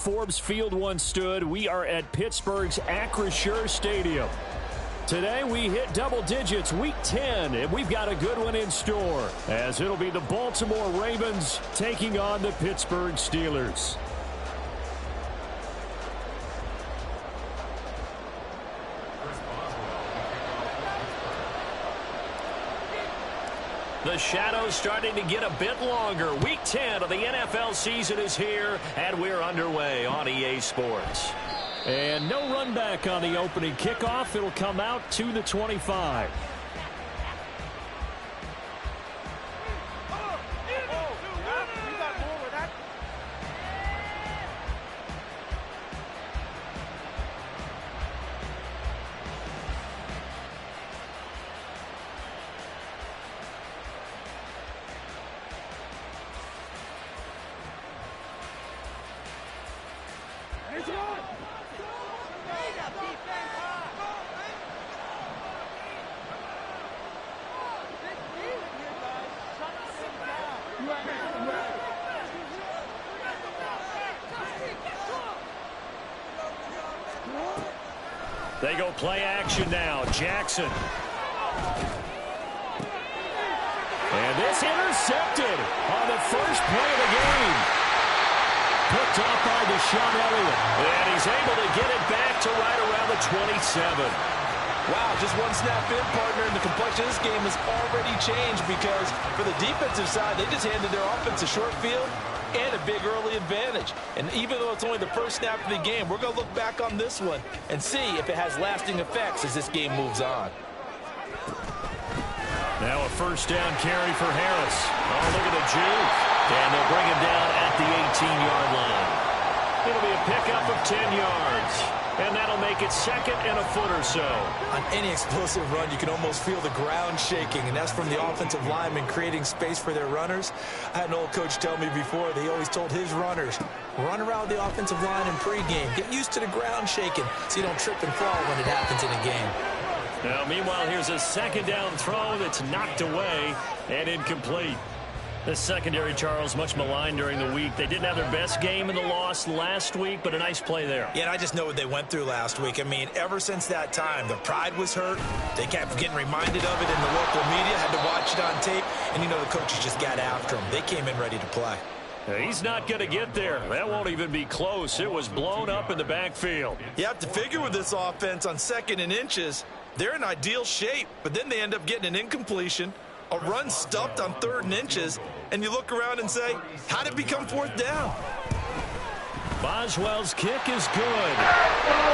Forbes Field once stood. We are at Pittsburgh's Acrisure Stadium. Today we hit double digits, week 10, and we've got a good one in store, as it'll be the Baltimore Ravens taking on the Pittsburgh Steelers. The shadow's starting to get a bit longer. Week 10 of the NFL season is here, and we're underway on EA Sports. And no run back on the opening kickoff. It'll come out to the 25. They go play action now. Jackson. And this intercepted on the first play of the game. Picked off by Deshaun Elliott. And he's able to get it back to right around the 27. Wow, just one snap in, partner, and the complexion of this game has already changed because for the defensive side, they just handed their offense a short field and a big early advantage. And even though it's only the first snap of the game, we're going to look back on this one and see if it has lasting effects as this game moves on. Now a first down carry for Harris. Oh, look at the juke. And they'll bring him down at the 18-yard line. It'll be a pickup of 10 yards. And that'll make it second and a foot or so. On any explosive run, you can almost feel the ground shaking, and that's from the offensive linemen creating space for their runners. I had an old coach tell me before that he always told his runners, run around the offensive line in pregame. Get used to the ground shaking so you don't trip and fall when it happens in a game. Now, meanwhile, here's a second down throw that's knocked away and incomplete. The secondary, Charles, much maligned during the week. They didn't have their best game in the loss last week, but a nice play there. Yeah, and I just know what they went through last week. I mean, ever since that time, the pride was hurt. They kept getting reminded of it in the local media, had to watch it on tape, and, you know, the coaches just got after them. They came in ready to play. He's not going to get there. That won't even be close. It was blown up in the backfield. You have to figure with this offense on second and inches, they're in ideal shape, but then they end up getting an incompletion, a run stuffed on third and inches, and you look around and say, how did it become fourth down? Boswell's kick is good.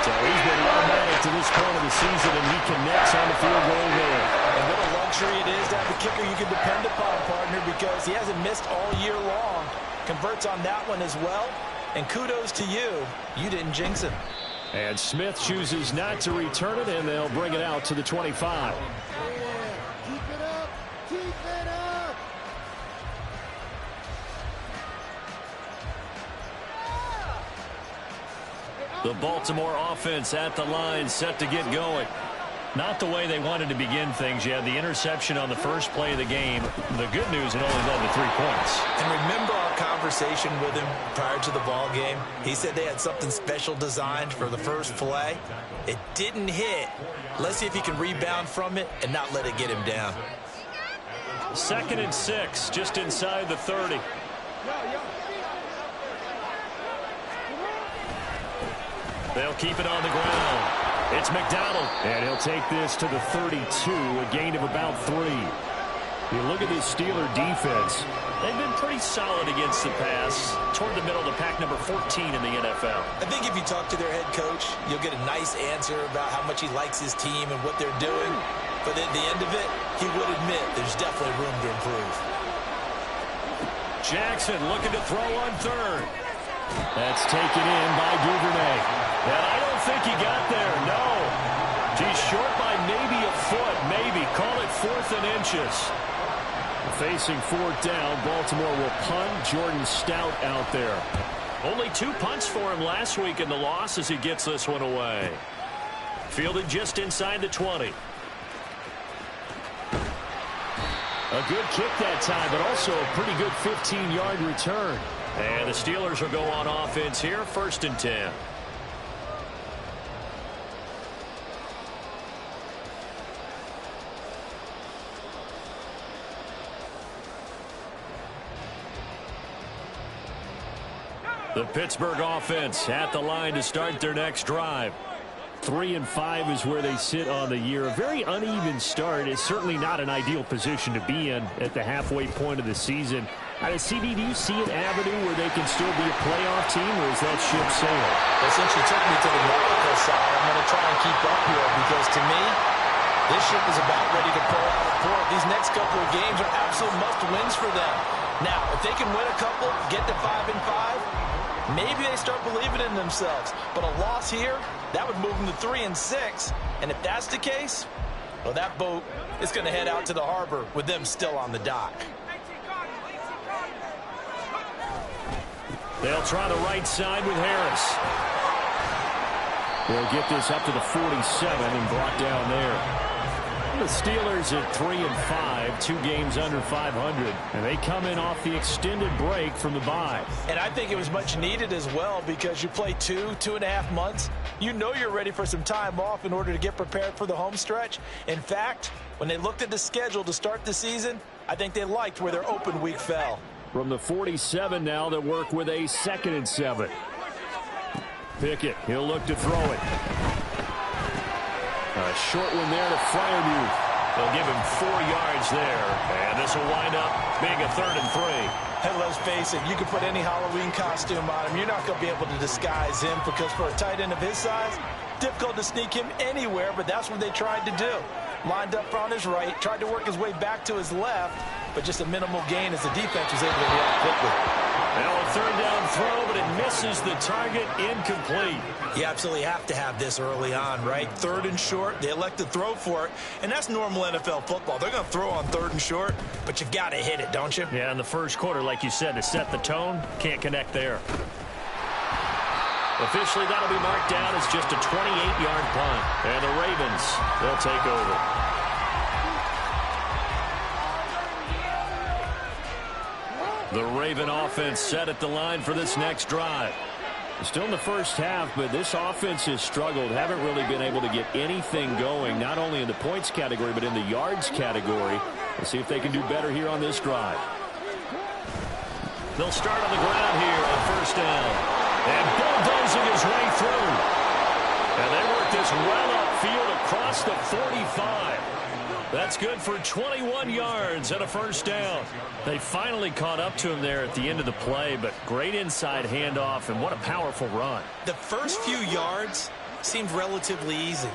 So he's been automatic to this point of the season, and he connects on the field goal there. And what a luxury it is to have a kicker you can depend upon, partner, because he hasn't missed all year long. Converts on that one as well, and kudos to you. You didn't jinx him. And Smith chooses not to return it, and they'll bring it out to the 25. The Baltimore offense at the line, set to get going. Not the way they wanted to begin things. You had the interception on the first play of the game. The good news, it only led to 3 points. And remember our conversation with him prior to the ball game? He said they had something special designed for the first play. It didn't hit. Let's see if he can rebound from it and not let it get him down. 2nd and 6, just inside the 30. They'll keep it on the ground. It's McDonald, and he'll take this to the 32, a gain of about 3. You look at this Steeler defense. They've been pretty solid against the pass, toward the middle of the pack, number 14 in the NFL. I think if you talk to their head coach, you'll get a nice answer about how much he likes his team and what they're doing. But at the end of it, he would admit there's definitely room to improve. Jackson looking to throw on third. That's taken in by Duvernay. And I don't think he got there, no. He's short by maybe a foot, maybe. Call it 4th and inches. Facing 4th down, Baltimore will punt. Jordan Stout out there. Only 2 punts for him last week in the loss as he gets this one away. Fielded just inside the 20. A good kick that time, but also a pretty good 15-yard return. And the Steelers will go on offense here, 1st and 10. The Pittsburgh offense at the line to start their next drive. 3-5 is where they sit on the year. A very uneven start. Is certainly not an ideal position to be in at the halfway point of the season. CD, do you see an avenue where they can still be a playoff team, or is that ship sailed? Well, since you took me to the nautical side, I'm going to try and keep up here because, to me, this ship is about ready to pull out of port. These next couple of games are absolute must-wins for them. Now, if they can win a couple, get to 5-5, maybe they start believing in themselves. But a loss here, that would move them to 3-6. And if that's the case, well, that boat is going to head out to the harbor with them still on the dock. They'll try the right side with Harris. They'll get this up to the 47 and brought down there. The Steelers at 3-5, 2 games under 500, and they come in off the extended break from the bye. And I think it was much needed as well because you play 2.5 months. You know you're ready for some time off in order to get prepared for the home stretch. In fact, when they looked at the schedule to start the season, I think they liked where their open week fell. From the 47 now, they'll work with a 2nd and 7. Pickett, he'll look to throw it. A short one there to Freiermuth. They'll give him 4 yards there, and this will wind up being a 3rd and 3. And let's face it, you can put any Halloween costume on him. You're not going to be able to disguise him because for a tight end of his size, difficult to sneak him anywhere, but that's what they tried to do. Lined up on his right, tried to work his way back to his left, but just a minimal gain as the defense was able to react quickly. Now a 3rd down throw, but it misses the target, incomplete. You absolutely have to have this early on, right? 3rd and short, they elect to throw for it, and that's normal NFL football. They're going to throw on 3rd and short, but you got to hit it, don't you? Yeah, in the first quarter, like you said, to set the tone, can't connect there. Officially, that'll be marked down as just a 28-yard punt. And the Ravens, they'll take over. The Raven offense set at the line for this next drive. Still in the first half, but this offense has struggled. Haven't really been able to get anything going, not only in the points category, but in the yards category. We'll see if they can do better here on this drive. They'll start on the ground here on 1st down. And bulldozing his way through. And they work this well upfield across the 45. That's good for 21 yards and a 1st down. They finally caught up to him there at the end of the play, but great inside handoff, and what a powerful run. The first few yards seemed relatively easy.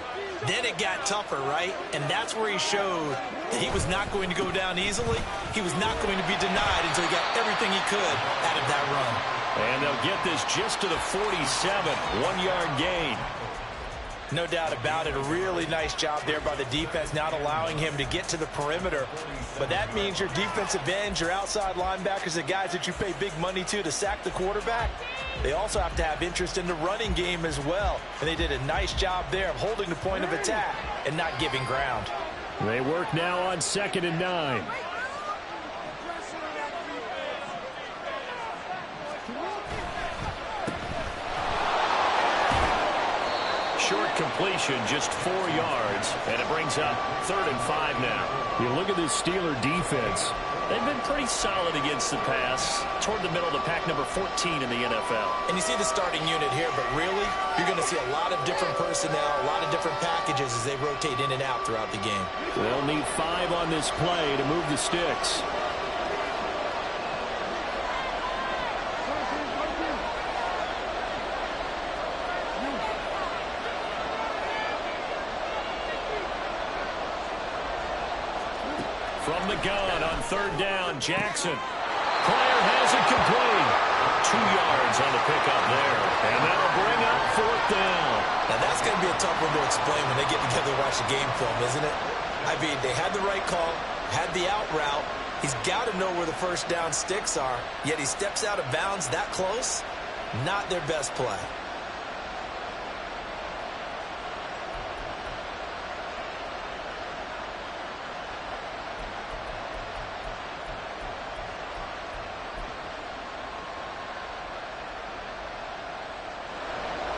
Then it got tougher, right? And that's where he showed that he was not going to go down easily. He was not going to be denied until he got everything he could out of that run. And they'll get this just to the 47, 1-yard gain. No doubt about it. A really nice job there by the defense, not allowing him to get to the perimeter. But that means your defensive ends, your outside linebackers, the guys that you pay big money to sack the quarterback, they also have to have interest in the running game as well. And they did a nice job there of holding the point of attack and not giving ground. They work now on 2nd and 9. Short completion, just 4 yards, and it brings up 3rd and 5 now. You look at this Steeler defense. They've been pretty solid against the pass, toward the middle of the pack, number 14 in the NFL. And you see the starting unit here, but really, you're going to see a lot of different personnel, a lot of different packages as they rotate in and out throughout the game. They'll need 5 on this play to move the sticks. From the gun on 3rd down, Jackson. Player has it complete. 2 yards on the pickup there. And that'll bring up 4th down. Now that's going to be a tough one to explain when they get together and watch the game film, isn't it? I mean, they had the right call, had the out route. He's got to know where the 1st down sticks are, yet he steps out of bounds that close. Not their best play.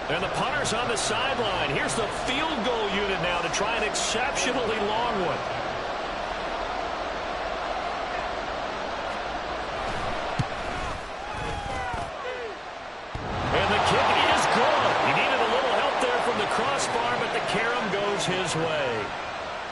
And the punter's on the sideline. Here's the field goal unit now to try an exceptionally long one. And the kick is good. He needed a little help there from the crossbar, but the carom goes his way.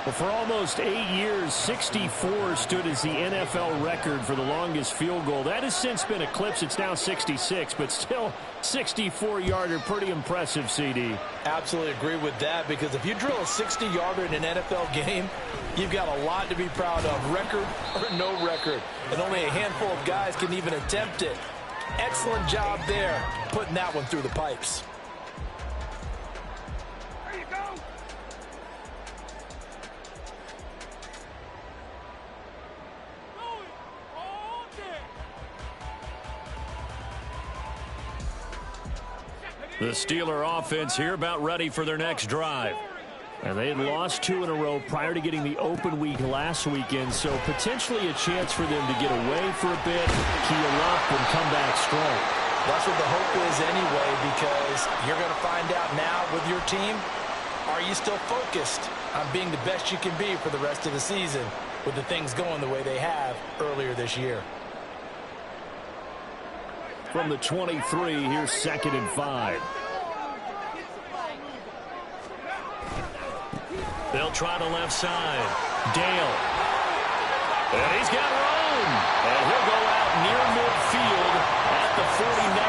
Well, for almost 8 years, 64 stood as the NFL record for the longest field goal. That has since been eclipsed. It's now 66, but still 64-yarder. Pretty impressive, CD. Absolutely agree with that, because if you drill a 60-yarder in an NFL game, you've got a lot to be proud of, record or no record. And only a handful of guys can even attempt it. Excellent job there, putting that one through the pipes. The Steeler offense here about ready for their next drive. And they had lost 2 in a row prior to getting the open week last weekend, so potentially a chance for them to get away for a bit, keel up, and come back strong. That's what the hope is anyway, because you're going to find out now with your team, are you still focused on being the best you can be for the rest of the season with the things going the way they have earlier this year? From the 23, here's 2nd and 5. They'll try the left side. Dale. And he's got room. And he'll go out near midfield at the 49.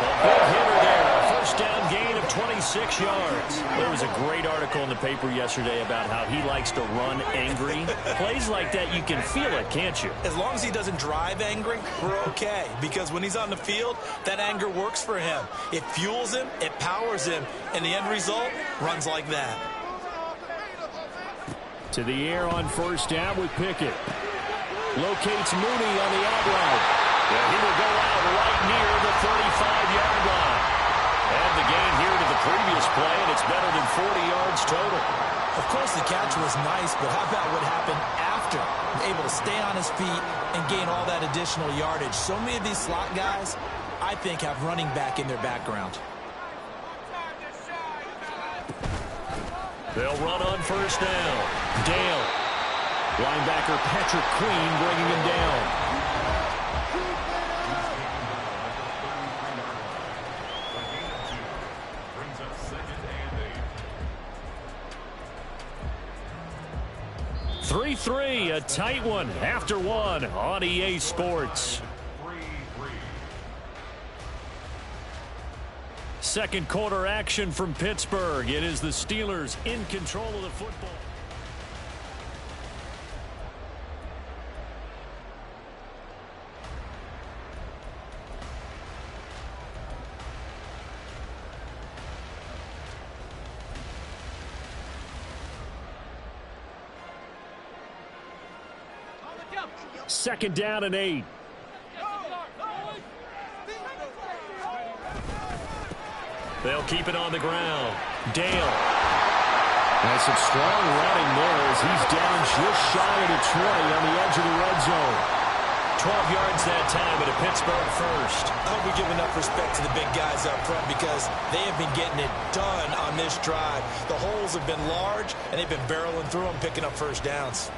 A big hitter there. A first down gain of 26 yards. There was a great article in the paper yesterday about how he likes to run angry. Plays like that, you can feel it, can't you? As long as he doesn't drive angry, we're okay. Because when he's on the field, that anger works for him. It fuels him, it powers him, and the end result runs like that. To the air on first down with Pickett. Locates Mooney on the out route. And he will go out right near the 35-yard line. And the gain here to the previous play, and it's better than 40 yards total. Of course, the catch was nice, but how about what happened after? Able to stay on his feet and gain all that additional yardage. So many of these slot guys, I think, have running back in their background. They'll run on first down. Dale. Linebacker Patrick Queen bringing him down. Three, a tight one after one on EA Sports. Second quarter action from Pittsburgh. It is the Steelers in control of the football. Second down and 8. They'll keep it on the ground. Dale. And some strong running there as he's down just shy of the 20 on the edge of the red zone. 12 yards that time at a Pittsburgh first. I hope we give enough respect to the big guys up front, because they have been getting it done on this drive. The holes have been large, and they've been barreling through them, picking up first downs.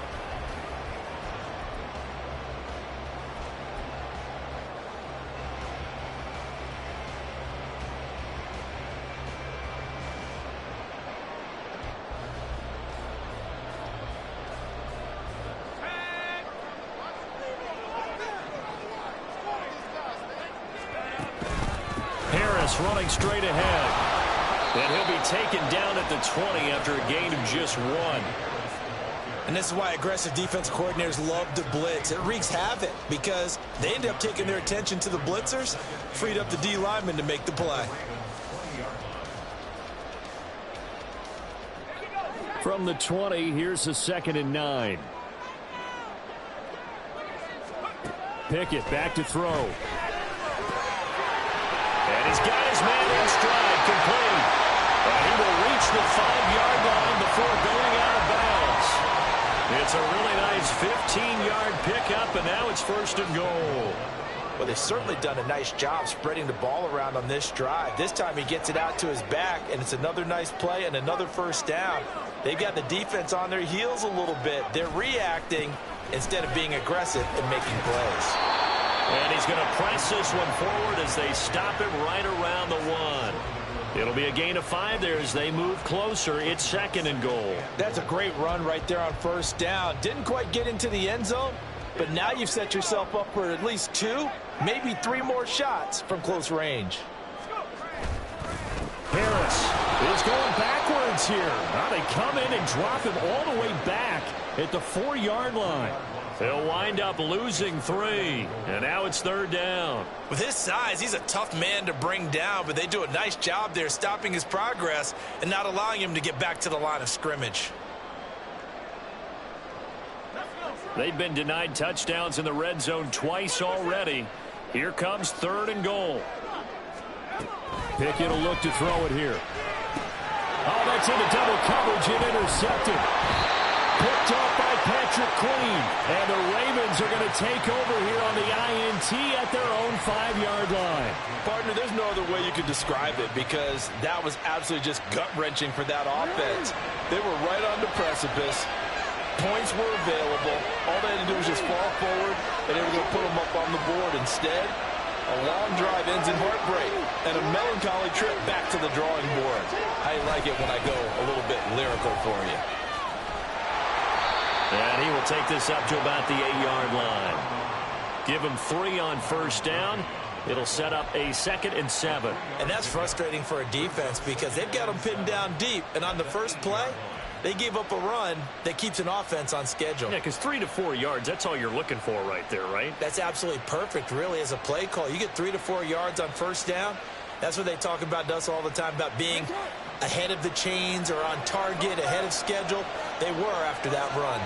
Running straight ahead. And he'll be taken down at the 20 after a gain of just 1. And this is why aggressive defense coordinators love to blitz. It wreaks havoc because they end up taking their attention to the blitzers, freed up the D lineman to make the play. From the 20, here's a 2nd and 9. Pickett back to throw. And he's got his man in stride, complete. And he will reach the 5-yard line before going out of bounds. It's a really nice 15-yard pickup, and now it's 1st and goal. Well, they've certainly done a nice job spreading the ball around on this drive. This time he gets it out to his back, and it's another nice play and another first down. They've got the defense on their heels a little bit. They're reacting instead of being aggressive and making plays. And he's going to press this one forward as they stop it right around the 1. It'll be a gain of 5 there as they move closer. It's 2nd and goal. That's a great run right there on first down. Didn't quite get into the end zone, but now you've set yourself up for at least 2, maybe 3 more shots from close range. Harris is going backwards here. Now they come in and drop him all the way back at the 4-yard line. They'll wind up losing 3, and now it's 3rd down. With his size, he's a tough man to bring down, but they do a nice job there stopping his progress and not allowing him to get back to the line of scrimmage. They've been denied touchdowns in the red zone twice already. Here comes 3rd and goal. Pickett will look to throw it here. Oh, that's into double coverage and intercepted. Picked off by Patrick Queen. And the Ravens are going to take over here on the INT at their own 5-yard line. Partner, there's no other way you could describe it because that was absolutely just gut-wrenching for that offense. They were right on the precipice. Points were available. All they had to do was just fall forward, and they were going to put them up on the board. Instead, a long drive ends in heartbreak and a melancholy trip back to the drawing board. I like it when I go a little bit lyrical for you. And he will take this up to about the 8-yard line. Give him 3 on first down. It'll set up a 2nd and 7. And that's frustrating for a defense because they've got them pinned down deep. And on the first play, they gave up a run that keeps an offense on schedule. Yeah, because 3 to 4 yards, that's all you're looking for right there, right? That's absolutely perfect, really, as a play call. You get 3 to 4 yards on first down. That's what they talk about us all the time, about being ahead of the chains or on target, ahead of schedule. They were after that run.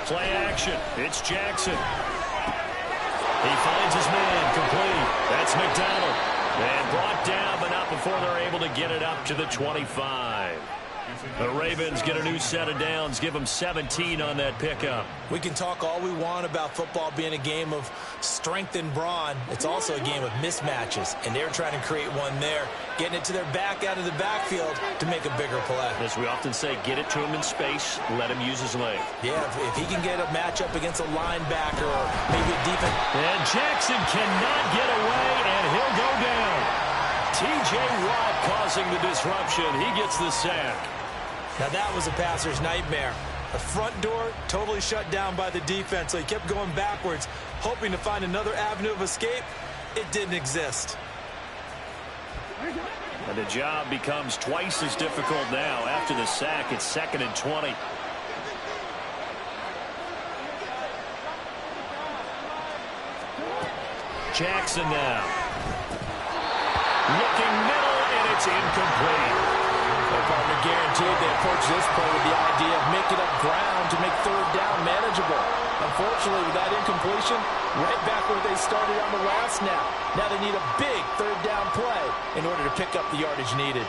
Play action. It's Jackson. He finds his man complete. That's McDonald. And brought down, but not before they're able to get it up to the 25. The Ravens get a new set of downs, give them 17 on that pickup. We can talk all we want about football being a game of strength and brawn. It's also a game of mismatches, and they're trying to create one there, getting it to their back out of the backfield to make a bigger play. As we often say, get it to him in space, let him use his leg. Yeah, if he can get a matchup against a linebacker or maybe a defense. And Jackson cannot get away, and he'll go down. T.J. Watt causing the disruption. He gets the sack. Now that was a passer's nightmare. The front door totally shut down by the defense, so he kept going backwards, hoping to find another avenue of escape. It didn't exist. And the job becomes twice as difficult now. After the sack, it's 2nd and 20. Jackson now. Looking middle, and it's incomplete. Their partner guaranteed they approach this play with the idea of making up ground to make 3rd down manageable. Unfortunately, with that incompletion, right back where they started on the last snap. Now they need a big 3rd down play in order to pick up the yardage needed.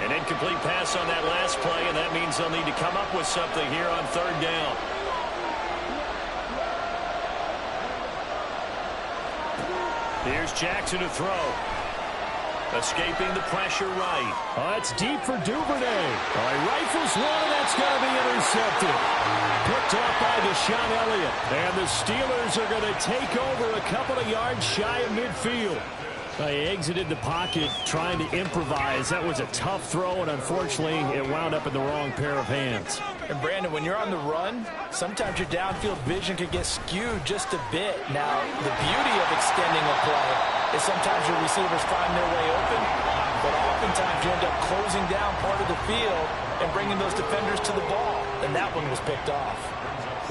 An incomplete pass on that last play, and that means they'll need to come up with something here on 3rd down. Here's Jackson to throw. Escaping the pressure right. Oh, it's deep for Duvernay. Oh, he rifles one, and that's going to be intercepted. Picked off by Deshaun Elliott. And the Steelers are going to take over a couple of yards shy of midfield. He exited the pocket trying to improvise. That was a tough throw, and unfortunately, it wound up in the wrong pair of hands. And Brandon, when you're on the run, sometimes your downfield vision can get skewed just a bit. Now, the beauty of extending a play is sometimes your receivers find their way open, but oftentimes you end up closing down part of the field and bringing those defenders to the ball, and that one was picked off.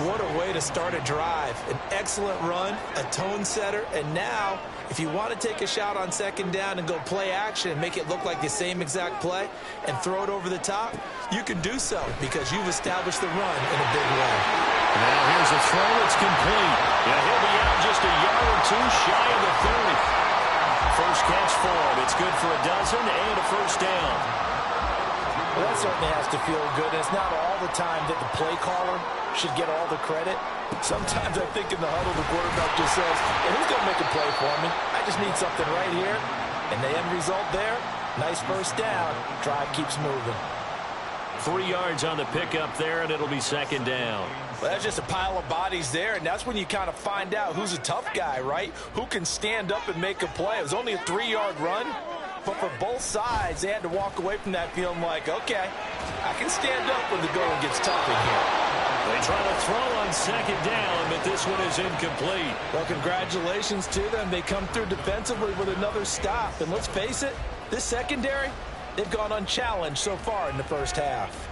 What a way to start a drive. An excellent run, a tone setter, and now, if you want to take a shot on 2nd down and go play action and make it look like the same exact play and throw it over the top, you can do so because you've established the run in a big way. Now here's a throw. It's complete. Yeah, he'll be out just a yard or two shy of the 30. First catch for him. It's good for a dozen and a first down. Well, that certainly has to feel good. And it's not all the time that the play caller should get all the credit. Sometimes I think in the huddle, the quarterback just says, hey, who's going to make a play for me? I just need something right here. And the end result there, nice first down. Drive keeps moving. 3 yards on the pickup there, and it'll be second down. Well, that's just a pile of bodies there, and that's when you kind of find out who's a tough guy, right? Who can stand up and make a play. It was only a 3-yard run, but for both sides, they had to walk away from that feeling like, okay, I can stand up when the going gets tough in here. They try to throw on second down, but this one is incomplete. Well, congratulations to them. They come through defensively with another stop. And let's face it, this secondary, they've gone unchallenged so far in the first half.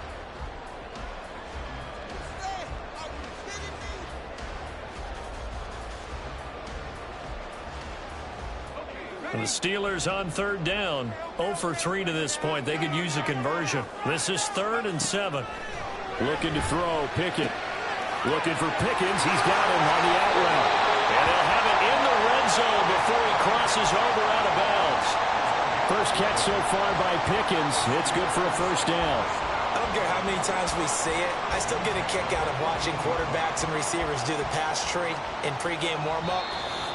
And the Steelers on third down. 0 for 3 to this point. They could use a conversion. This is 3rd and 7. Looking to throw, Pickett. Looking for Pickens. He's got him on the out route. And they'll have it in the red zone before he crosses over out of bounds. First catch so far by Pickens. It's good for a first down. I don't care how many times we see it. I still get a kick out of watching quarterbacks and receivers do the pass tree in pregame warm-up.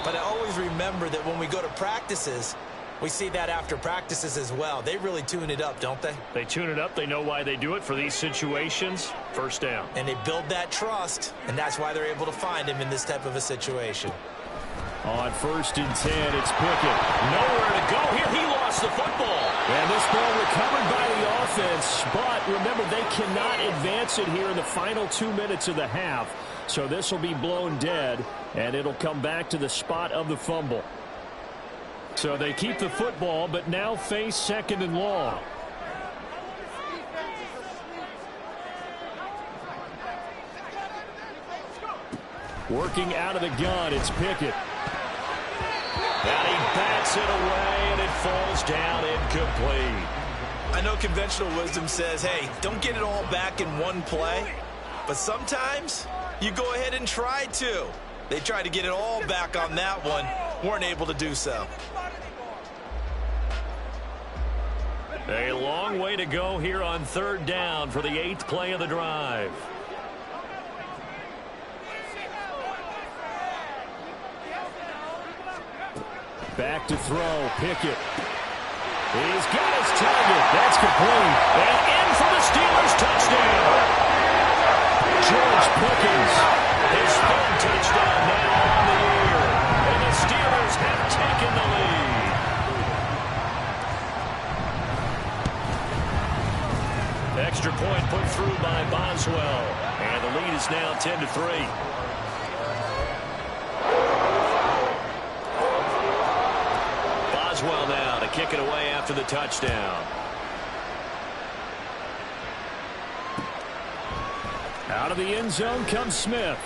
But I always remember that when we go to practices, we see that after practices as well. They really tune it up, don't they? They tune it up. They know why they do it for these situations. First down. And they build that trust, and that's why they're able to find him in this type of a situation. On 1st and 10, it's Pickett. Nowhere to go here. He lost the football. And this ball recovered by the offense. But remember, they cannot advance it here in the final 2 minutes of the half. So this will be blown dead, and it'll come back to the spot of the fumble. So they keep the football, but now face 2nd and long. Working out of the gun, it's Pickett. And he bats it away, and it falls down incomplete. I know conventional wisdom says, hey, don't get it all back in one play. But sometimes you go ahead and try to. They tried to get it all back on that one. Weren't able to do so. A long way to go here on 3rd down for the 8th play of the drive. Back to throw, Pickett. He's got his target. That's complete. And in for the Steelers touchdown. George Pickens, his 3rd touchdown now on the year. And the Steelers have taken the lead. Extra point put through by Boswell. And the lead is now 10-3. Boswell now to kick it away after the touchdown. Out of the end zone comes Smith.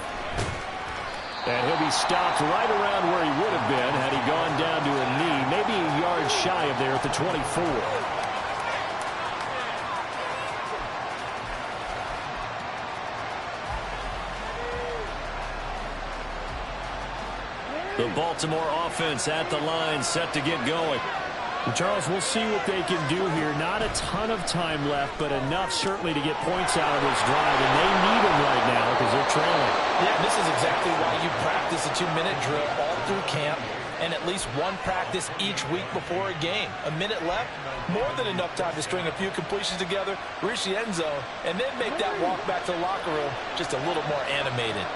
And he'll be stopped right around where he would have been had he gone down to a knee, maybe a yard shy of there at the 24. The Baltimore offense at the line, set to get going. And Charles, we'll see what they can do here. Not a ton of time left, but enough certainly to get points out of this drive. And they need them right now because they're trailing. Yeah, this is exactly why you practice a 2-minute drill all through camp and at least one practice each week before a game. A minute left, more than enough time to string a few completions together, reach the end zone, and then make that walk back to the locker room just a little more animated.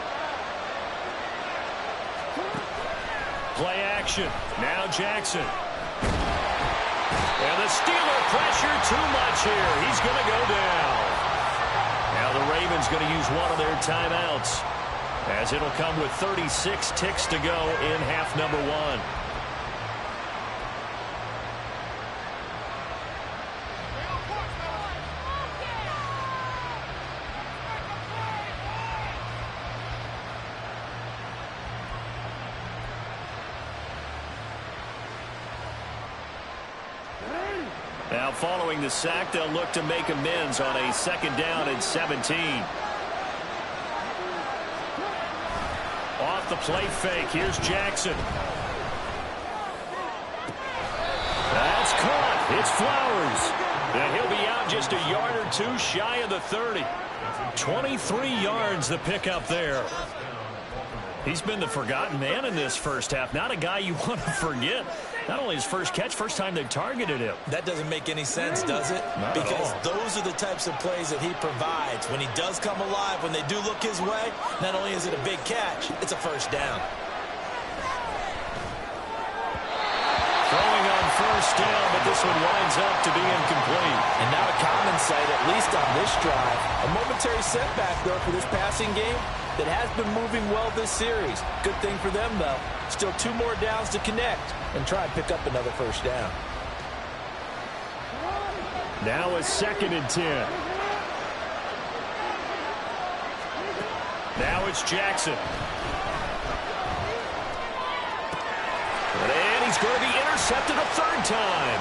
Play action. Now Jackson. And the Steeler pressure too much here. He's going to go down. Now the Ravens going to use one of their timeouts, as it'll come with 36 ticks to go in half number 1. Now following the sack, they'll look to make amends on a 2nd down and 17. Off the play fake, here's Jackson. That's caught. It's Flowers. And he'll be out just a yard or two shy of the 30. 23 yards the pickup there. He's been the forgotten man in this first half. Not a guy you want to forget. Not only his first catch, first time they've targeted him. That doesn't make any sense, does it? Because those are the types of plays that he provides. When he does come alive, when they do look his way, not only is it a big catch, it's a first down. Throwing on first down, but this one winds up to be incomplete. And now a common sight, at least on this drive. A momentary setback, though, for this passing game that has been moving well this series. Good thing for them, though. Still 2 more downs to connect and try and pick up another first down. Now a 2nd and 10. Now it's Jackson. And he's going to be intercepted a 3rd time.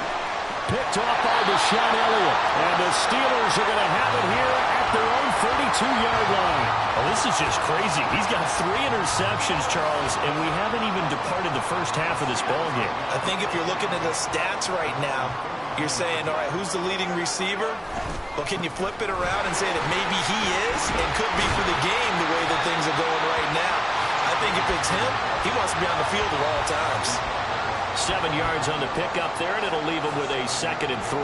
Picked off by Deshaun Elliott. And the Steelers are going to have it here at their own 32-yard line. Oh, this is just crazy. He's got 3 interceptions, Charles, and we haven't even departed the first half of this ballgame. I think if you're looking at the stats right now, you're saying, all right, who's the leading receiver? Well, can you flip it around and say that maybe he is and could be for the game the way that things are going right now? I think if it's him, he wants to be on the field at all times. 7 yards on the pickup there, and it'll leave him with a 2nd and 3.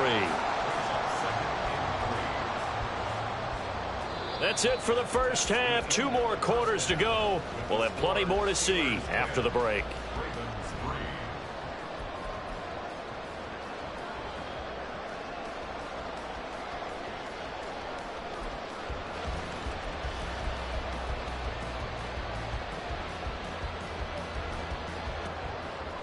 That's it for the first half. 2 more quarters to go. We'll have plenty more to see after the break.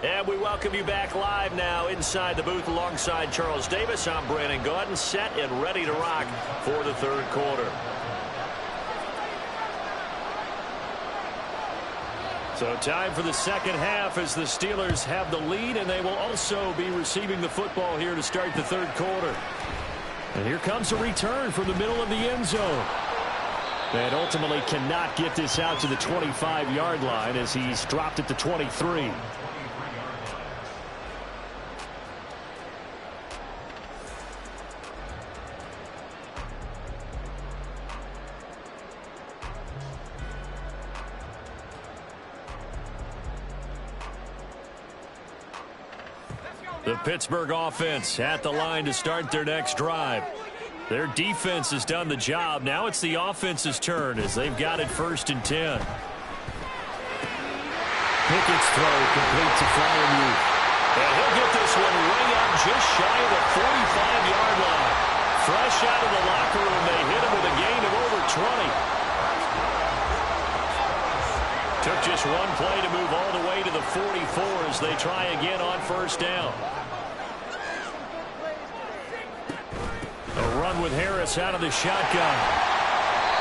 And we welcome you back live now inside the booth alongside Charles Davis. I'm Brandon Gaudin, set and ready to rock for the 3rd quarter. So time for the 2nd half as the Steelers have the lead, and they will also be receiving the football here to start the 3rd quarter. And here comes a return from the middle of the end zone. And ultimately cannot get this out to the 25-yard line as he's dropped it to 23. The Pittsburgh offense at the line to start their next drive. Their defense has done the job. Now it's the offense's turn as they've got it 1st and 10. Pickett's throw complete to Freiermuth. And he'll get this one way out just shy of the 45-yard line. Fresh out of the locker room, they hit him with a gain of over 20. Took just one play to move all the way to the 44 as they try again on first down. A run with Harris out of the shotgun.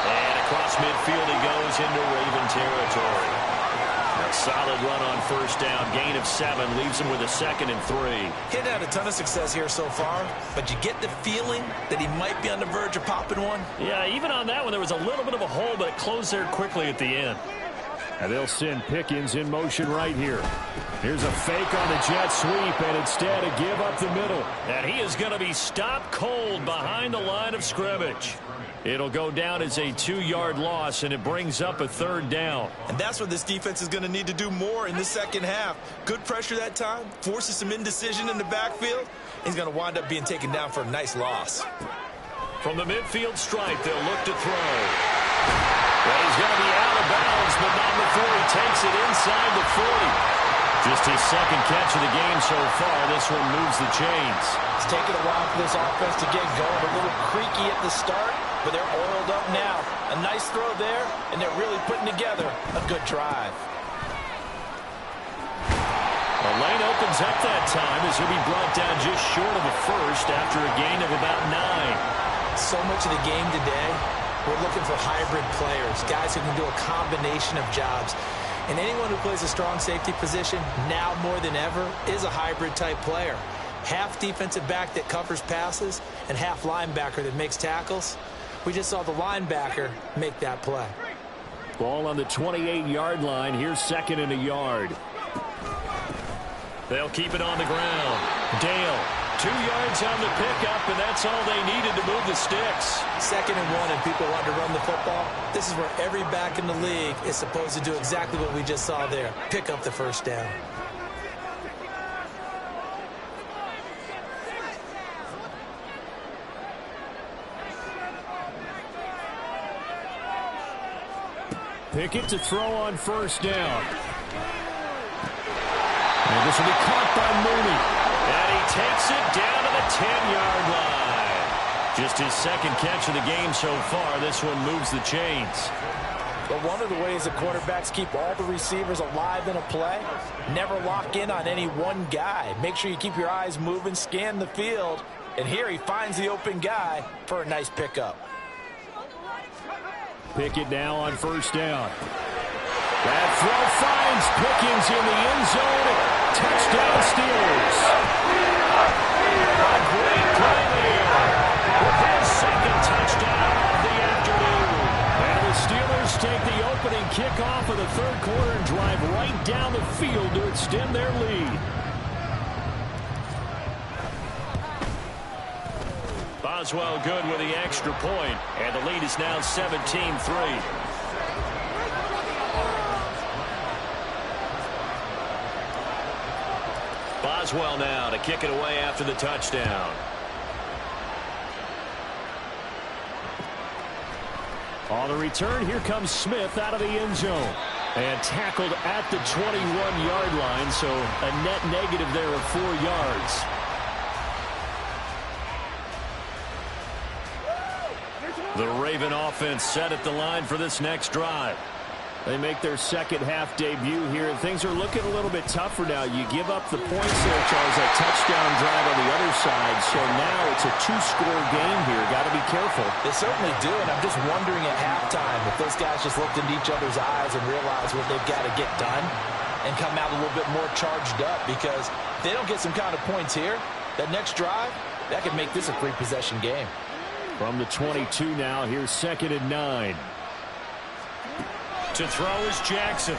And across midfield he goes into Raven territory. A solid run on first down. Gain of 7 leaves him with a 2nd and 3. He hadn't had a ton of success here so far, but you get the feeling that he might be on the verge of popping one. Yeah, even on that one there was a little bit of a hole, but it closed there quickly at the end. And they'll send Pickens in motion right here. Here's a fake on the jet sweep, and instead a give up the middle. And he is going to be stopped cold behind the line of scrimmage. It'll go down as a 2-yard loss, and it brings up a 3rd down. And that's what this defense is going to need to do more in the 2nd half. Good pressure that time, forces some indecision in the backfield. He's going to wind up being taken down for a nice loss. From the midfield stripe, they'll look to throw. Well, he's going to be out of bounds, but not before he takes it inside the 40. Just his 2nd catch of the game so far. This one moves the chains. It's taken a while for this offense to get going. A little creaky at the start, but they're oiled up now. A nice throw there, and they're really putting together a good drive. The lane opens up that time as he'll be brought down just short of a 1st after a gain of about 9. So much of the game today, we're looking for hybrid players, guys who can do a combination of jobs. And anyone who plays a strong safety position, now more than ever, is a hybrid-type player. Half defensive back that covers passes and half linebacker that makes tackles. We just saw the linebacker make that play. Ball on the 28-yard line. Here's 2nd and a yard. They'll keep it on the ground. Dale 2 yards on the pickup, and that's all they needed to move the sticks. 2nd and 1, and people want to run the football. This is where every back in the league is supposed to do exactly what we just saw there. Pick up the first down. Pickett to throw on first down. And this will be caught by Mooney. And he takes it down to the 10-yard line. Just his 2nd catch of the game so far. This one moves the chains. But one of the ways that quarterbacks keep all the receivers alive in a play, never lock in on any one guy. Make sure you keep your eyes moving, scan the field. And here he finds the open guy for a nice pickup. Pickett now on first down. That throw finds Pickens in the end zone. Touchdown Steelers. A great play there with his 2nd touchdown of the afternoon. And the Steelers take the opening kickoff of the 3rd quarter and drive right down the field to extend their lead. Boswell good with the extra point, and the lead is now 17-3. Boswell now to kick it away after the touchdown. On the return, here comes Smith out of the end zone. And tackled at the 21-yard line, so a net negative there of 4 yards. The Raven offense set at the line for this next drive. They make their 2nd half debut here, and things are looking a little bit tougher now. You give up the points there, Charles, that touchdown drive on the other side, so now it's a 2-score game here. Got to be careful. They certainly do, and I'm just wondering at halftime if those guys just looked into each other's eyes and realized what they've got to get done and come out a little bit more charged up, because if they don't get some kind of points here, that next drive, that could make this a 3-possession game. From the 22 now, here's 2nd and 9. To throw is Jackson.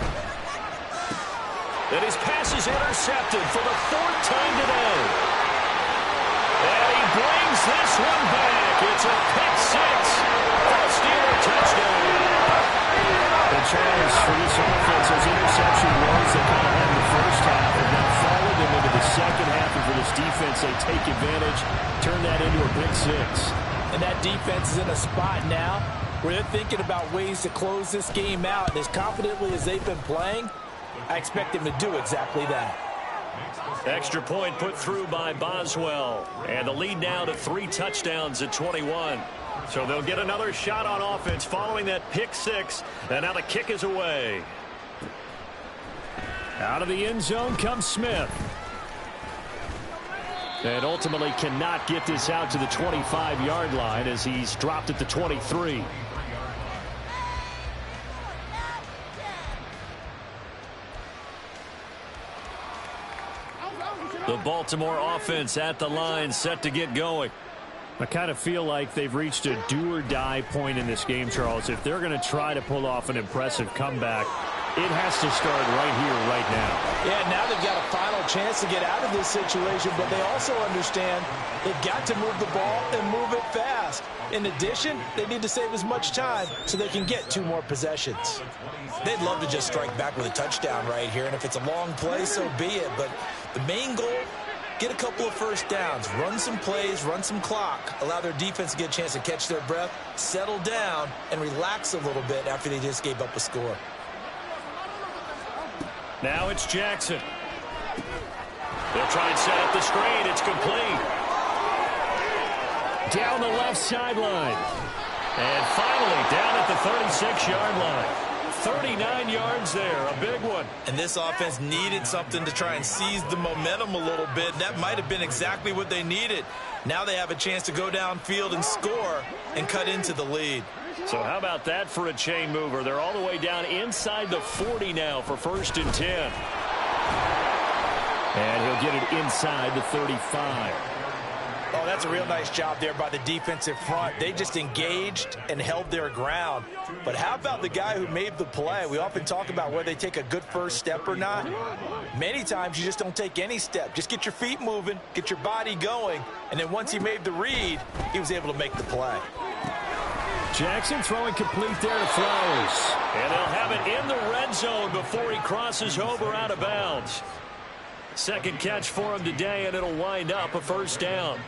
And his pass is intercepted for the 4th time today. And he brings this one back. It's a pick 6 for a Steeler touchdown. And Charles, for this offense, those interception runs that kind of had in the first half have now followed them into the 2nd half. And for this defense, they take advantage, turn that into a pick 6. And that defense is in a spot now where they're thinking about ways to close this game out. And as confidently as they've been playing, I expect them to do exactly that. Extra point put through by Boswell. And the lead now to 3 touchdowns at 21. So they'll get another shot on offense following that pick 6. And now the kick is away. Out of the end zone comes Smith. And ultimately cannot get this out to the 25-yard line as he's dropped at the 23. The Baltimore offense at the line, set to get going. I kind of feel like they've reached a do-or-die point in this game, Charles. If they're going to try to pull off an impressive comeback, it has to start right here, right now. Yeah, now they've got a final chance to get out of this situation, but they also understand they've got to move the ball and move it fast. In addition, they need to save as much time so they can get 2 more possessions. They'd love to just strike back with a touchdown right here, and if it's a long play, so be it. But the main goal, get a couple of first downs, run some plays, run some clock, allow their defense to get a chance to catch their breath, settle down, and relax a little bit after they just gave up a score. Now it's Jackson. They'll try and set up the screen. It's complete. Down the left sideline. And finally down at the 36-yard line. 39 yards there, a big one. And this offense needed something to try and seize the momentum a little bit. That might have been exactly what they needed. Now they have a chance to go downfield and score and cut into the lead. So how about that for a chain mover? They're all the way down inside the 40 now for 1st and 10. And he'll get it inside the 35. Oh, that's a real nice job there by the defensive front. They just engaged and held their ground. But how about the guy who made the play? We often talk about whether they take a good first step or not. Many times you just don't take any step. Just get your feet moving, get your body going, and then once he made the read, he was able to make the play. Jackson throwing complete there to Flowers. And they'll have it in the red zone before he crosses over out of bounds. Second catch for him today, and it'll wind up a first down.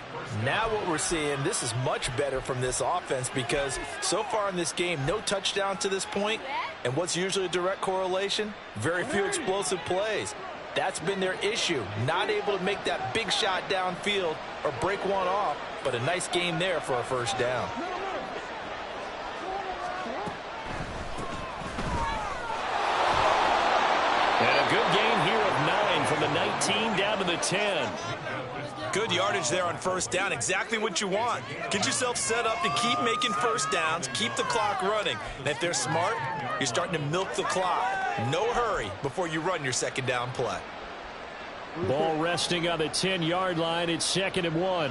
Now what we're seeing, this is much better from this offense because so far in this game, no touchdown to this point. And what's usually a direct correlation? Very few explosive plays. That's been their issue. Not able to make that big shot downfield or break one off, but a nice game there for a first down. And a good gain here of 9 from the 19 down to the 10. Good yardage there on first down. Exactly what you want. Get yourself set up to keep making first downs, keep the clock running. And if they're smart, you're starting to milk the clock. No hurry before you run your second down play. Ball resting on the 10-yard line. It's 2nd and 1.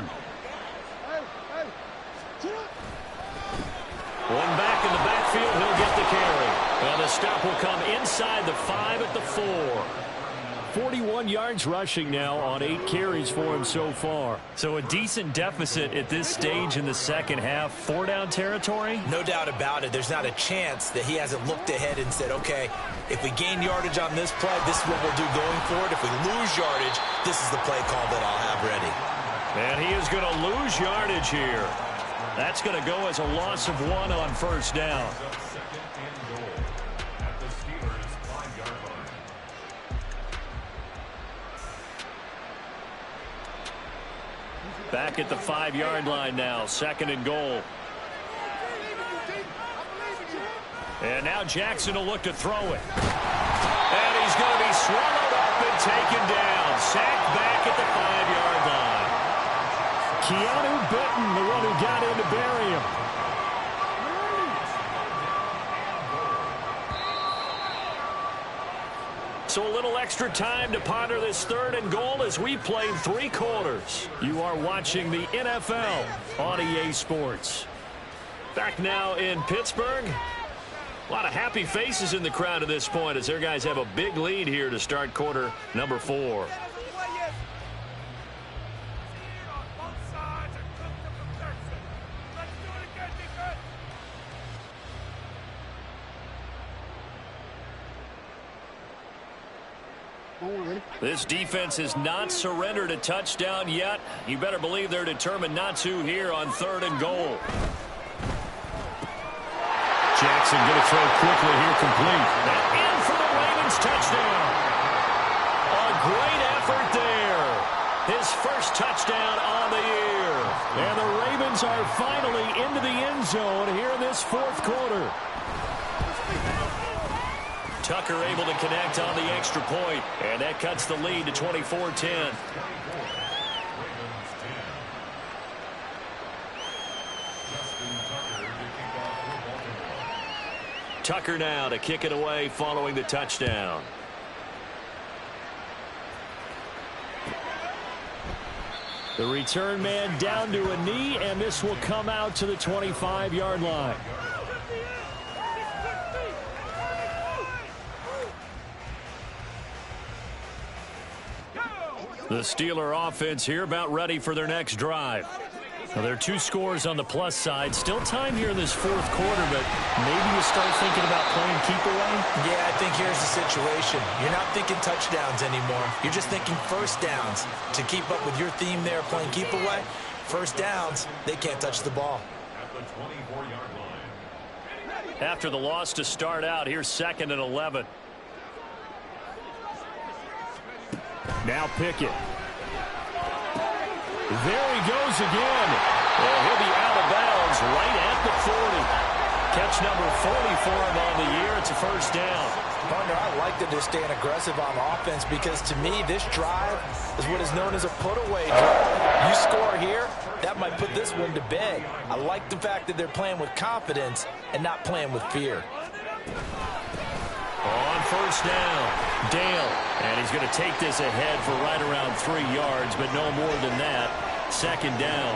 One back in the backfield. He'll get the carry. Well, the stop will come inside the 5 at the 4. 41 yards rushing now on 8 carries for him so far. So a decent deficit at this stage in the second half. 4-down territory? No doubt about it. There's not a chance that he hasn't looked ahead and said, okay, if we gain yardage on this play, this is what we'll do going forward. If we lose yardage, this is the play call that I'll have ready. And he is going to lose yardage here. That's going to go as a loss of 1 on first down. Back at the 5-yard line now, 2nd and goal. And now Jackson will look to throw it. And he's going to be swallowed up and taken down. Sacked back at the 5-yard line. Keanu Benton, the one who got in to bury him. So a little extra time to ponder this 3rd and goal as we played 3 quarters. You are watching the NFL on EA Sports. Back now in Pittsburgh. A lot of happy faces in the crowd at this point as their guys have a big lead here to start quarter number 4. This defense has not surrendered a touchdown yet. You better believe they're determined not to here on 3rd and goal. Jackson going to throw quickly here, complete. And in for the Ravens touchdown. A great effort there. His first touchdown on the year. And the Ravens are finally into the end zone here in this 4th quarter. Tucker able to connect on the extra point, and that cuts the lead to 24-10. Tucker now to kick it away following the touchdown. The return man down to a knee, and this will come out to the 25-yard line. The Steeler offense here about ready for their next drive. Now, there are 2 scores on the plus side. Still time here in this 4th quarter, but maybe you start thinking about playing keep away? Yeah, I think here's the situation. You're not thinking touchdowns anymore. You're just thinking first downs. To keep up with your theme there, playing keep away, first downs, they can't touch the ball. After the loss to start out, here's 2nd and 11. Now Pickett. There he goes again. And he'll be out of bounds right at the 40. Catch number 40 for him on the year. It's a first down. Partner, I like that they're staying aggressive on offense because to me this drive is what is known as a put-away drive. You score here, that might put this one to bed. I like the fact that they're playing with confidence and not playing with fear. On first down, Dale. And he's going to take this ahead for right around 3 yards, but no more than that. Second down.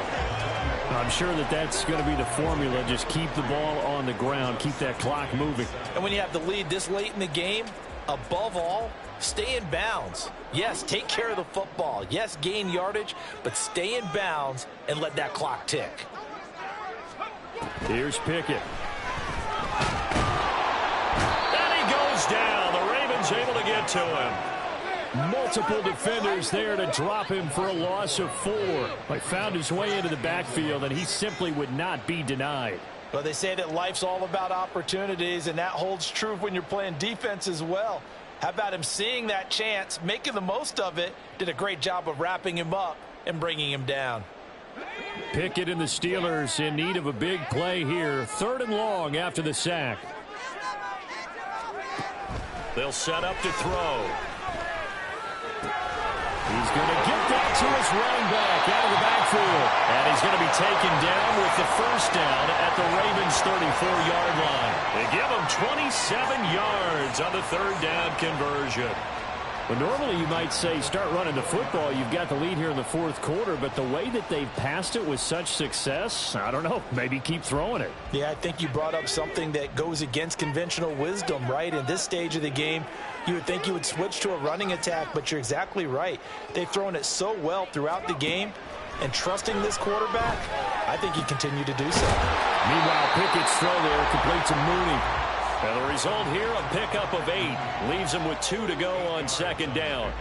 I'm sure that that's going to be the formula. Just keep the ball on the ground. Keep that clock moving. And when you have the lead this late in the game, above all, stay in bounds. Yes, take care of the football. Yes, gain yardage, but stay in bounds and let that clock tick. Here's Pickett. And he goes down. The Ravens able to get to him. Multiple defenders there to drop him for a loss of 4. But found his way into the backfield, and he simply would not be denied. Well, they say that life's all about opportunities, and that holds true when you're playing defense as well. How about him seeing that chance, making the most of it, did a great job of wrapping him up and bringing him down. Pickett and the Steelers in need of a big play here. 3rd and long after the sack. They'll set up to throw. He's going to get that to his running back out of the backfield. And he's going to be taken down with the first down at the Ravens' 34-yard line. They give him 27 yards on the 3rd down conversion. Well, normally you might say start running the football. You've got the lead here in the 4th quarter, but the way that they've passed it with such success, I don't know, maybe keep throwing it. Yeah, I think you brought up something that goes against conventional wisdom, right? In this stage of the game, you would think you would switch to a running attack, but you're exactly right. They've thrown it so well throughout the game, and trusting this quarterback, I think he continued to do so. Meanwhile, Pickett's throw there complete to Mooney. And the result here, a pickup of 8. Leaves him with 2 to go on 2nd down.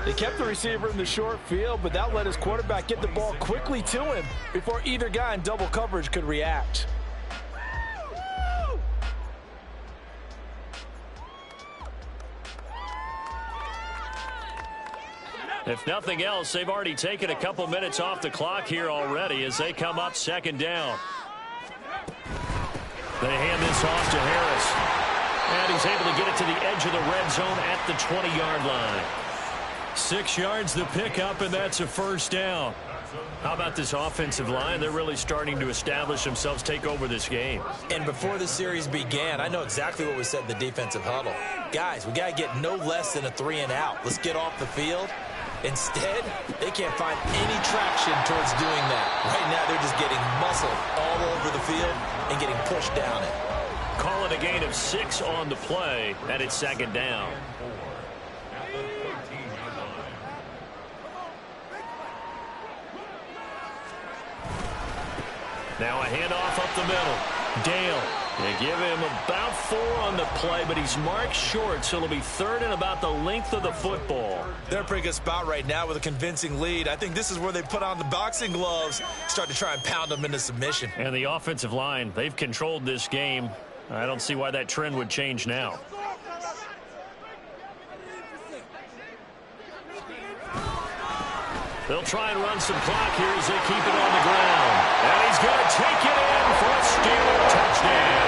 They kept the receiver in the short field, but that let his quarterback get the ball quickly to him before either guy in double coverage could react. If nothing else, they've already taken a couple minutes off the clock here already as they come up 2nd down. They hand this off to Harris. And he's able to get it to the edge of the red zone at the 20-yard line. 6 yards the pickup, and that's a 1st down. How about this offensive line? They're really starting to establish themselves, take over this game. And before the series began, I know exactly what was said in the defensive huddle. Guys, we got to get no less than a 3 and out. Let's get off the field. Instead, they can't find any traction towards doing that. Right now, they're just getting muscled all over the field and getting pushed down it. Call it a gain of 6 on the play, and it's 2nd down. Now a handoff up the middle. Dale. They give him about 4 on the play, but he's marked short, so it'll be 3rd and about the length of the football. They're in a pretty good spot right now with a convincing lead. I think this is where they put on the boxing gloves, start to try and pound them into submission. And the offensive line, they've controlled this game. I don't see why that trend would change now. They'll try and run some clock here as they keep it on the ground. And he's going to take it in for a Steeler touchdown.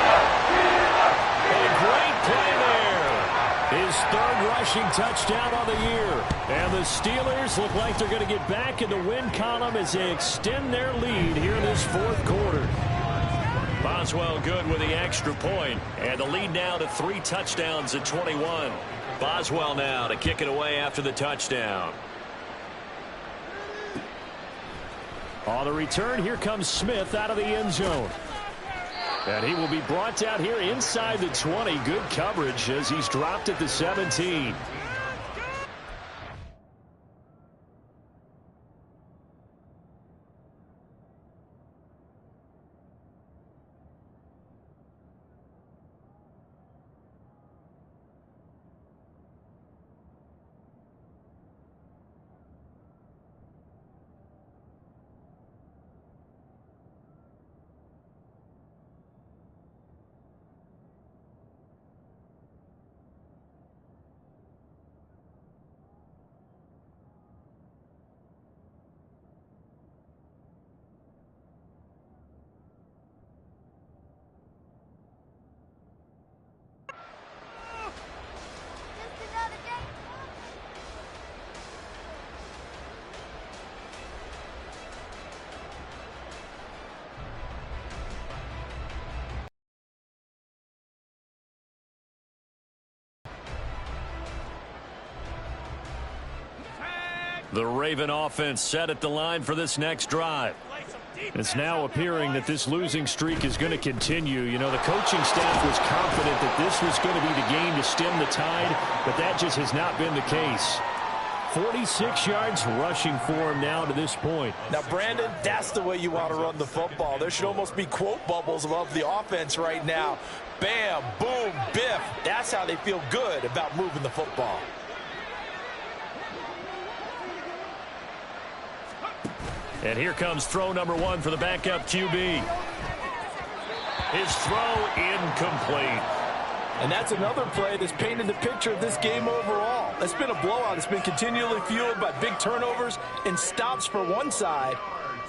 A great play there. His 3rd rushing touchdown on the year. And the Steelers look like they're going to get back in the win column as they extend their lead here in this 4th quarter. Boswell good with the extra point. And the lead now to 3 touchdowns at 21. Boswell now to kick it away after the touchdown. On the return, here comes Smith out of the end zone. And he will be brought down here inside the 20. Good coverage as he's dropped at the 17. The Raven offense set at the line for this next drive. It's now appearing that this losing streak is going to continue. You know, the coaching staff was confident that this was going to be the game to stem the tide, but that just has not been the case. 46 yards rushing for him now to this point. Now, Brandon, that's the way you want to run the football. There should almost be quote bubbles above the offense right now. Bam, boom, biff. That's how they feel good about moving the football. And here comes throw number 1 for the backup QB. His throw incomplete. And that's another play that's painted the picture of this game overall. It's been a blowout. It's been continually fueled by big turnovers and stops for one side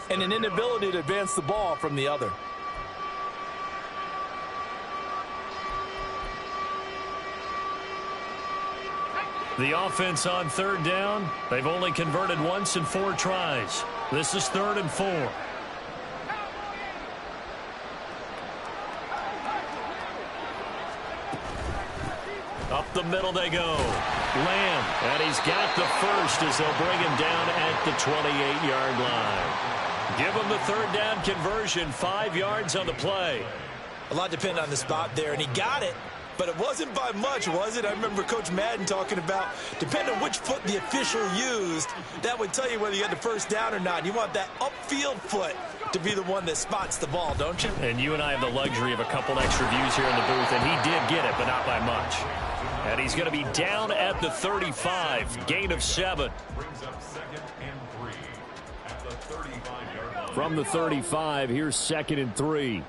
and an inability to advance the ball from the other. The offense on third down, they've only converted once in 4 tries. This is 3rd and 4. Up the middle they go. Lamb, and he's got the first as they'll bring him down at the 28-yard line. Give him the 3rd down conversion, 5 yards on the play. A lot depended on the spot there, and he got it. But it wasn't by much, was it? I remember Coach Madden talking about, depending on which foot the official used, that would tell you whether you had the first down or not. You want that upfield foot to be the one that spots the ball, don't you? And you and I have the luxury of a couple extra views here in the booth, and he did get it, but not by much. And he's going to be down at the 35, gain of 7. From the 35, here's 2nd and 3.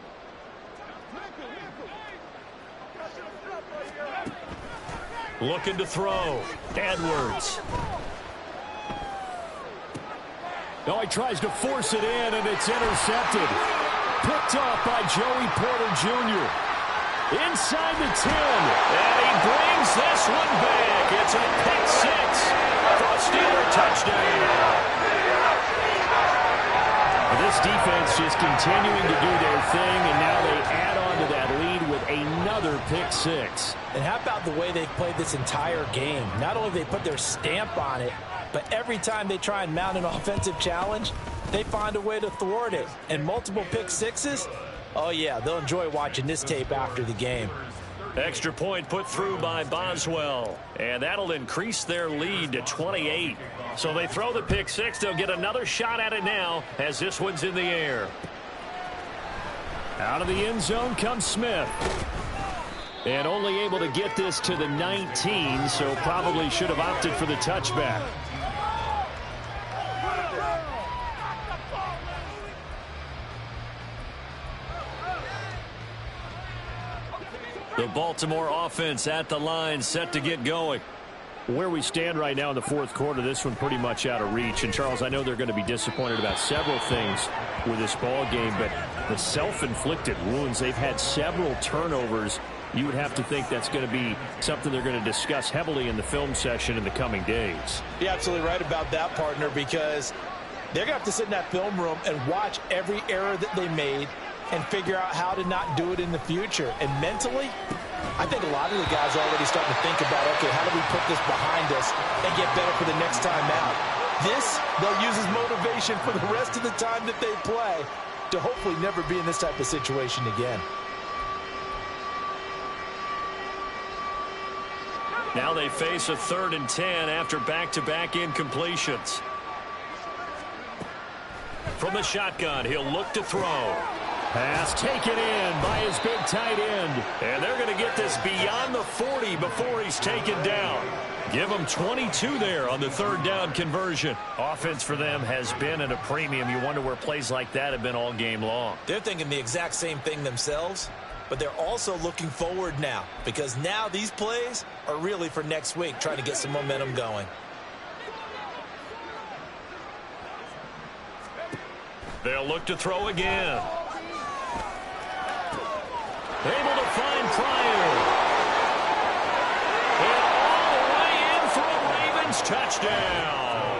Looking to throw. Edwards. Oh, he tries to force it in, and it's intercepted. Picked off by Joey Porter Jr. Inside the 10. And he brings this one back. It's a pick 6 for a Steeler touchdown. This defense just continuing to do their thing, and now they add on to that lead with another pick 6. And how about the way they've played this entire game? Not only they put their stamp on it, but every time they try and mount an offensive challenge, they find a way to thwart it. And multiple pick 6s, oh yeah, they'll enjoy watching this tape after the game. Extra point put through by Boswell, and that'll increase their lead to 28. So they throw the pick 6. They'll get another shot at it now as this one's in the air. Out of the end zone comes Smith. And only able to get this to the 19, so probably should have opted for the touchback. The Baltimore offense at the line, set to get going. Where we stand right now in the 4th quarter, this one pretty much out of reach. And, Charles, I know they're going to be disappointed about several things with this ball game, but the self-inflicted wounds, they've had several turnovers. You would have to think that's going to be something they're going to discuss heavily in the film session in the coming days. You're absolutely right about that, partner, because they're going to have to sit in that film room and watch every error that they made and figure out how to not do it in the future. And mentally, I think a lot of the guys are already starting to think about, okay, how do we put this behind us and get better for the next time out? This, they'll use as motivation for the rest of the time that they play to hopefully never be in this type of situation again. Now they face a 3rd and 10 after back-to-back incompletions. From the shotgun, he'll look to throw. Pass taken in by his big tight end. And they're going to get this beyond the 40 before he's taken down. Give them 22 there on the 3rd down conversion. Offense for them has been at a premium. You wonder where plays like that have been all game long. They're thinking the exact same thing themselves, but they're also looking forward now, because now these plays are really for next week, trying to get some momentum going. They'll look to throw again. Able to find Pryor. And all the way in for a Ravens touchdown.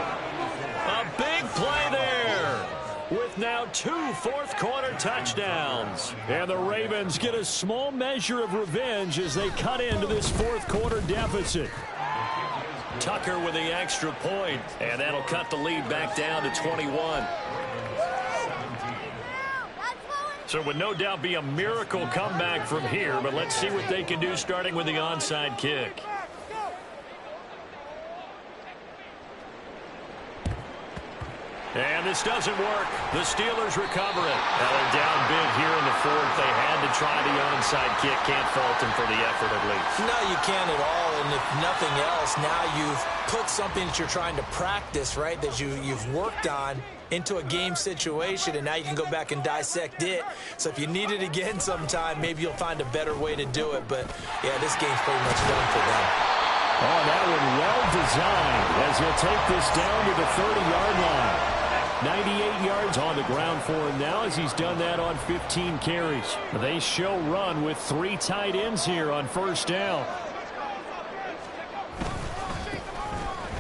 A big play there with now 2 fourth-quarter touchdowns. And the Ravens get a small measure of revenge as they cut into this 4th-quarter deficit. Tucker with the extra point, and that'll cut the lead back down to 21. So it would no doubt be a miracle comeback from here, but let's see what they can do starting with the onside kick. And this doesn't work. The Steelers recover it. Now they're down big here in the fourth. They had to try the onside kick. Can't fault them for the effort at least. No, you can't at all. And if nothing else, now you've put something that you're trying to practice, right, that you've worked on into a game situation, and now you can go back and dissect it. So if you need it again sometime, maybe you'll find a better way to do it. But, yeah, this game's pretty much done for them. Oh, that one well designed as he'll take this down to the 30-yard line. 98 yards on the ground for him now as he's done that on 15 carries. They show run with 3 tight ends here on first down.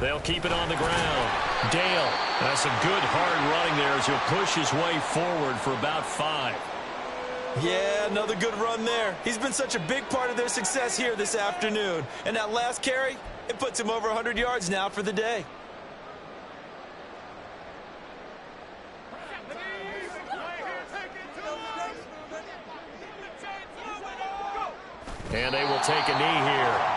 They'll keep it on the ground. Dale, that's a good hard running there as he'll push his way forward for about 5. Yeah, another good run there. He's been such a big part of their success here this afternoon. And that last carry, it puts him over 100 yards now for the day. And they will take a knee here.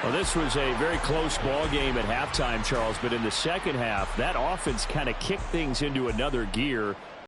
Well, this was a very close ball game at halftime, Charles, but in the second half, that offense kind of kicked things into another gear.